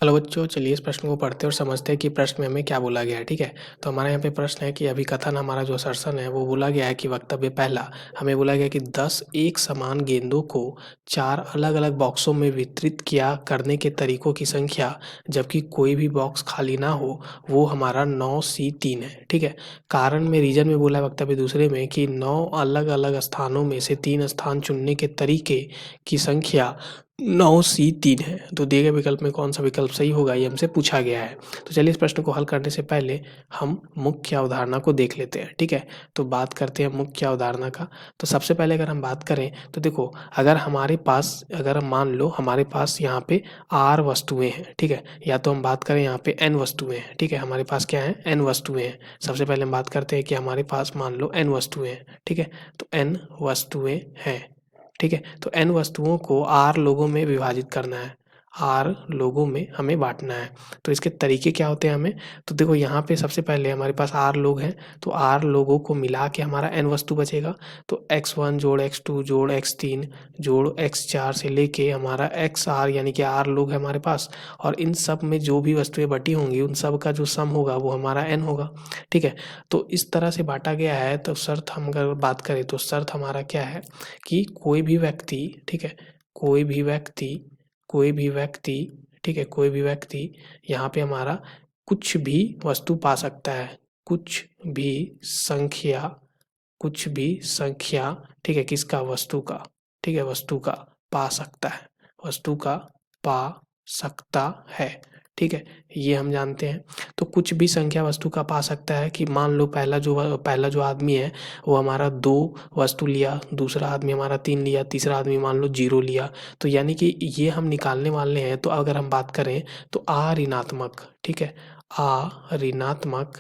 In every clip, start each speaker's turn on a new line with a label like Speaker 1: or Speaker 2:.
Speaker 1: Hello बच्चों, चलिए इस प्रश्न को पढ़ते और समझते हैं कि प्रश्न में हमें क्या बोला गया है। ठीक है, तो हमारे यहाँ पे प्रश्न है कि अभिकथन हमारा जो असर्शन है वो बोला गया है कि वक्तव्य पहला हमें बोला गया कि 10 एक समान गेंदों को 4 अलग अलग बॉक्सों में वितरित किया करने के तरीकों की संख्या जबकि कोई भी बॉक्स खाली ना हो वो हमारा 9C3 है। ठीक है, कारण में रीजन में बोला है वक्तव्य दूसरे में कि 9 अलग अलग स्थानों में से 3 स्थान चुनने के तरीके की संख्या 9C3 है। तो दिए गए विकल्प में कौन सा विकल्प सही होगा ये हमसे पूछा गया है। तो चलिए इस प्रश्न को हल करने से पहले हम मुख्य अवधारणा को देख लेते हैं। ठीक है, तो बात करते हैं मुख्य अवधारणा का। तो सबसे पहले अगर हम बात करें तो देखो, अगर हम मान लो हमारे पास यहाँ पे R वस्तुएं हैं। ठीक है, या तो हम बात करें यहाँ पे N वस्तुएं हैं। ठीक है, हमारे पास क्या है, N वस्तुएं हैं। सबसे पहले हम बात करते हैं कि हमारे पास मान लो N वस्तुएं हैं। ठीक है, तो N वस्तुएं हैं। ठीक है, तो n वस्तुओं को r लोगों में विभाजित करना है, r लोगों में हमें बांटना है। तो इसके तरीके क्या होते हैं हमें, तो देखो यहाँ पे सबसे पहले हमारे पास r लोग हैं, तो r लोगों को मिला के हमारा n वस्तु बचेगा। तो x1 जोड़ x2 जोड़ x3 जोड़ x4 से लेके हमारा xr यानी कि r लोग है हमारे पास, और इन सब में जो भी वस्तुएं बटी होंगी उन सब का जो सम होगा वो हमारा n होगा। ठीक है, तो इस तरह से बांटा गया है। तो शर्त हम अगर बात करें तो शर्त हमारा क्या है कि कोई भी व्यक्ति, ठीक है, कोई भी व्यक्ति, ठीक है, कोई भी व्यक्ति यहाँ पे हमारा कुछ भी वस्तु पा सकता है, कुछ भी संख्या, कुछ भी संख्या, ठीक है, किसका, वस्तु का, ठीक है, वस्तु का पा सकता है, वस्तु का पा सकता है। ठीक है, ये हम जानते हैं। तो कुछ भी संख्या वस्तु का पा सकता है कि मान लो पहला जो आदमी है वो हमारा 2 वस्तु लिया, दूसरा आदमी हमारा 3 लिया, तीसरा आदमी मान लो 0 लिया। तो यानी कि ये हम निकालने वाले हैं। तो अगर हम बात करें तो आ ऋणात्मक, ठीक है, आ ऋणात्मक,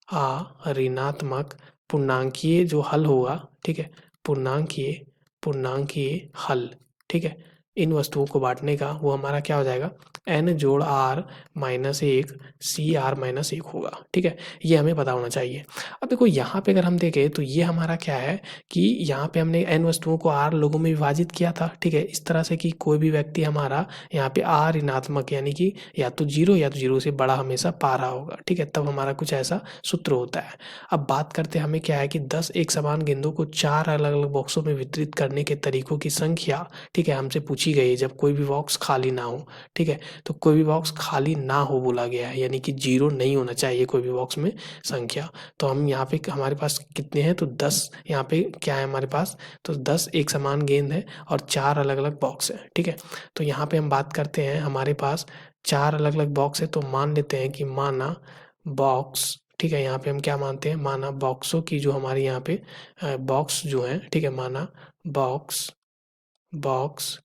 Speaker 1: आ ऋणात्मक पूर्णांकीय जो हल होगा, ठीक है, पूर्णांकीय हल, ठीक है, इन वस्तुओं को बांटने का वो हमारा क्या हो जाएगा, n जोड़ r minus 1 C R minus 1 होगा। ठीक है, ये हमें पता होना चाहिए। अब देखो यहाँ पे अगर हम देखें तो ये हमारा क्या है कि यहाँ पे हमने n वस्तुओं को r लोगों में विभाजित किया था। ठीक है, इस तरह से कि कोई भी व्यक्ति हमारा यहाँ पे r ऋणात्मक यानी कि या तो 0 से बड़ा हमेशा पा रहा होगा। ठीक है, तब हमारा कुछ ऐसा सूत्र होता है। अब बात करते हैं हमें क्या है कि 10 एक समान गेंदों को 4 अलग अलग बॉक्सों में वितरित करने के तरीकों की संख्या, ठीक है, हमसे पूछी गई है जब कोई भी बॉक्स खाली ना हो। ठीक है, तो कोई भी बॉक्स खाली ना हो बोला गया है, यानी कि 0 नहीं होना चाहिए कोई भी बॉक्स में संख्या। तो हम यहाँ पे हमारे पास कितने हैं, तो 10 यहाँ पे क्या है हमारे पास, तो 10 एक समान गेंद है और 4 अलग अलग बॉक्स है। ठीक है, तो यहाँ पे हम बात करते हैं हमारे पास 4 अलग अलग बॉक्स है, तो मान लेते हैं कि माना बॉक्स, ठीक है, यहाँ पे हम क्या मानते हैं, माना बॉक्सों की जो हमारे यहाँ पे बॉक्स जो हैं, ठीक है, माना बॉक्स बॉक्स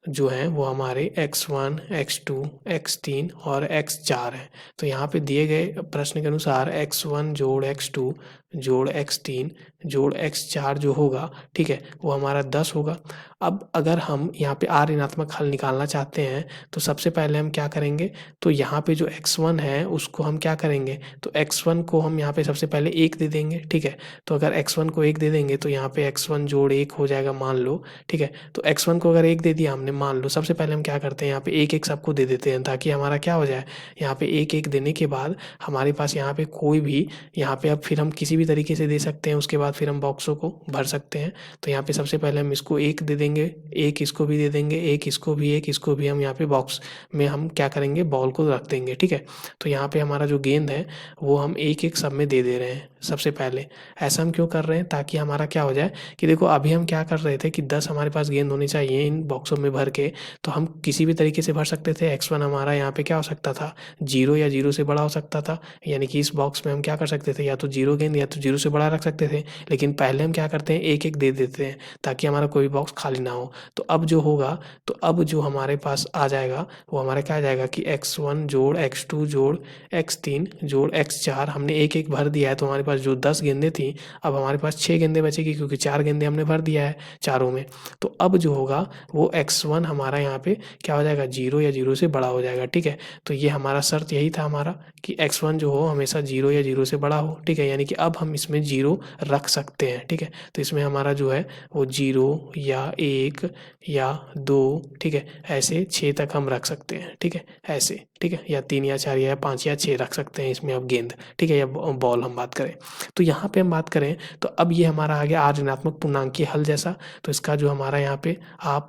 Speaker 1: जो हैं वो हमारे x1, x2, x3 और x4 हैं। तो यहाँ पे दिए गए प्रश्न के अनुसार x1 जोड़ x2 जोड़ x3 जोड़ x4 जो होगा, ठीक है, वो हमारा 10 होगा। अब अगर हम यहाँ पे r ऋणात्मक हल निकालना चाहते हैं तो सबसे पहले हम क्या करेंगे, तो यहाँ पे जो x1 है उसको हम क्या करेंगे, तो x1 को हम यहाँ पे सबसे पहले 1 दे देंगे। ठीक है, तो अगर x1 को 1 दे देंगे तो यहाँ पे x1 जोड़ 1 हो जाएगा मान लो। ठीक है, तो x1 को अगर 1 दे दिया हमने मान लो, सबसे पहले हम क्या करते हैं यहाँ पे 1 1 सबको दे देते हैं ताकि हमारा क्या हो जाए, यहाँ पे 1 1 देने के बाद हमारे पास यहाँ पे कोई भी, यहाँ पे अब फिर हम किसी भी तरीके से दे सकते हैं, उसके बाद फिर हम बॉक्सों को भर सकते हैं। तो यहाँ पे सबसे पहले हम इसको 1 दे देंगे, 1 इसको भी दे देंगे, 1 इसको भी, 1 इसको भी, हम यहाँ पे बॉक्स में हम क्या करेंगे, बॉल को रख देंगे। ठीक है, तो यहाँ पे हमारा जो गेंद है वो हम 1 1 सब में दे दे रहे हैं सबसे पहले। ऐसा हम क्यों कर रहे हैं, ताकि हमारा क्या हो जाए कि देखो अभी हम क्या कर रहे थे कि 10 हमारे पास गेंद होनी चाहिए इन बॉक्सों में भर के, तो हम किसी भी तरीके से भर सकते थे। x1 हमारा यहाँ पे क्या हो सकता था, 0 या 0 से बड़ा हो सकता था, यानी कि इस बॉक्स में हम क्या कर सकते थे, या तो 0 गेंद या तो 0 से बड़ा रख सकते थे। लेकिन पहले हम क्या करते हैं, 1 1 दे देते हैं ताकि हमारा कोई बॉक्स खाली ना हो। तो अब जो होगा, तो अब जो हमारे पास आ जाएगा वो हमारा क्या आ जाएगा कि x1 जोड़ x2 जोड़ x3 जोड़ x4 हमने 1 1 भर दिया है। तो हमारे पास जो 10 गेंदें थी, अब हमारे पास 6 गेंदें बचेगी क्योंकि 4 गेंदें हमने भर दिया है चारों में। तो अब जो होगा वो x1 हमारा यहाँ पे क्या हो जाएगा, 0 या 0 से बड़ा हो जाएगा। ठीक है, तो ये हमारा शर्त यही था हमारा कि x1 जो हो हमेशा 0 या 0 से बड़ा हो। ठीक है, यानी कि अब हम इसमें 0 रख सकते हैं, ठीक है। तो इसमें हमारा जो है वो 0 या 1 या 2, ठीक है, ऐसे 6 तक हम रख सकते हैं, ठीक है, ऐसे, ठीक है, या 3 या 4 या 5 या 6 रख सकते हैं इसमें अब गेंद, ठीक है, या बॉल हम बात करें। तो यहाँ पे हम बात करें तो अब ये हमारा आ गया r ऋणात्मक पूर्णांकीय हल जैसा। तो इसका जो हमारा यहाँ पे आ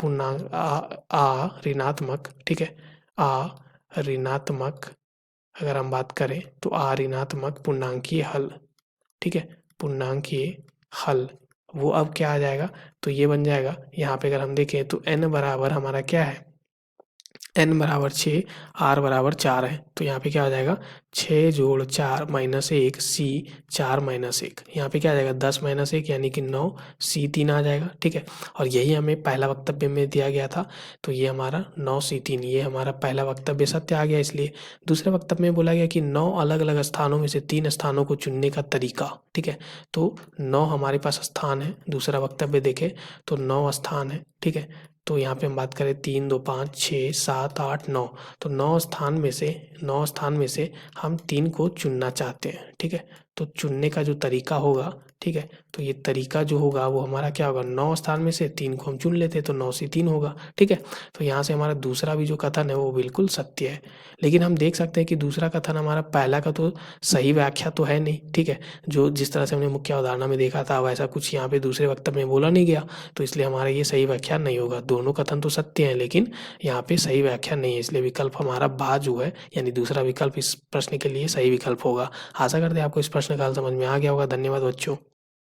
Speaker 1: ऋणात्मक, ठीक है, आ ऋणात्मक अगर हम बात करें तो आ ऋणात्मक पूर्णांकीय हल, ठीक है, पूर्णांकीय हल वो अब क्या आ जाएगा, तो ये बन जाएगा यहाँ पे अगर हम देखें तो n बराबर हमारा क्या है, n बराबर 6, r बराबर 4 है। तो यहाँ पे क्या हो जाएगा 6 जोड़ 4 माइनस 1 c 4 माइनस 1, यहाँ पे क्या आ जाएगा 10 माइनस 1 यानी कि 9 c 3 आ जाएगा, ठीक है। और यही हमें पहला वक्तव्य में दिया गया था, तो ये हमारा 9 c 3 ये हमारा पहला वक्तव्य सत्य आ गया। इसलिए दूसरे वक्तव्य में बोला गया कि 9 अलग अलग स्थानों में से 3 स्थानों को चुनने का तरीका, ठीक है। तो 9 हमारे पास स्थान है, दूसरा वक्तव्य देखें तो 9 स्थान है, ठीक है। तो यहाँ पे हम बात करें 3 2 5 6 7 8 9, तो 9 स्थान में से हम 3 को चुनना चाहते हैं, ठीक है। तो चुनने का जो तरीका होगा, ठीक है, तो ये तरीका जो होगा वो हमारा क्या होगा, 9 स्थान में से 3 को हम चुन लेते हैं तो 9 से 3 होगा, ठीक है। तो यहाँ से हमारा दूसरा भी जो कथन है वो बिल्कुल सत्य है। लेकिन हम देख सकते हैं कि दूसरा कथन हमारा पहला का तो सही व्याख्या तो है नहीं, ठीक है। जो जिस तरह से हमने मुख्य अवधारणा में देखा था वैसा कुछ यहाँ पे दूसरे वक्तव्य में बोला नहीं गया, तो इसलिए हमारा ये सही व्याख्या नहीं होगा। दोनों कथन तो सत्य हैं लेकिन यहाँ पे सही व्याख्या नहीं है, इसलिए विकल्प हमारा बा जो है यानी दूसरा विकल्प इस प्रश्न के लिए सही विकल्प होगा। आशा करते हैं आपको इस प्रश्न का हल समझ में आ गया होगा। धन्यवाद बच्चों।